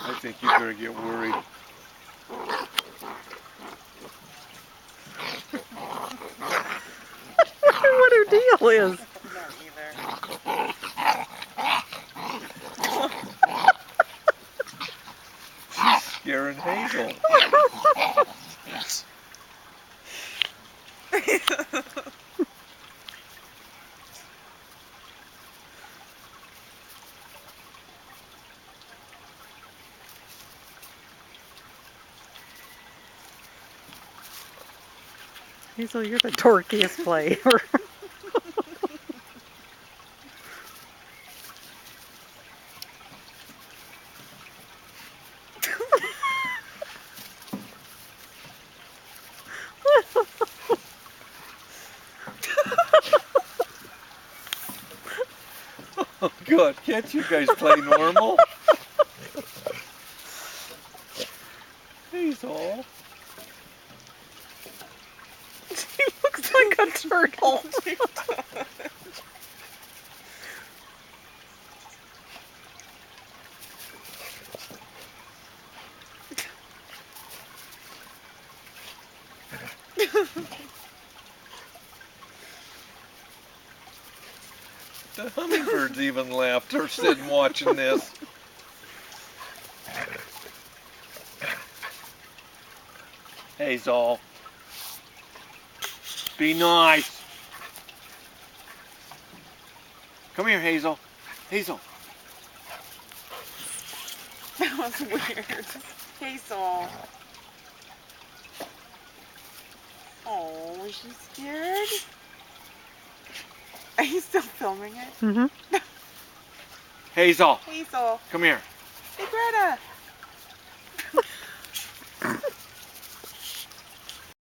I think you better get worried. What her deal is. No, either. She's scaring Hazel. Hazel, you're the dorkiest player. Oh, good. Can't you guys play normal? Hazel. She looks like a turtle. The hummingbirds even laughed. They're sitting watching this. Hazel. Be nice. Come here, Hazel. Hazel. That was weird. Hazel. Oh, is she scared? Are you still filming it? Mm-hmm. Hazel. Hazel. Come here. Hey, Greta.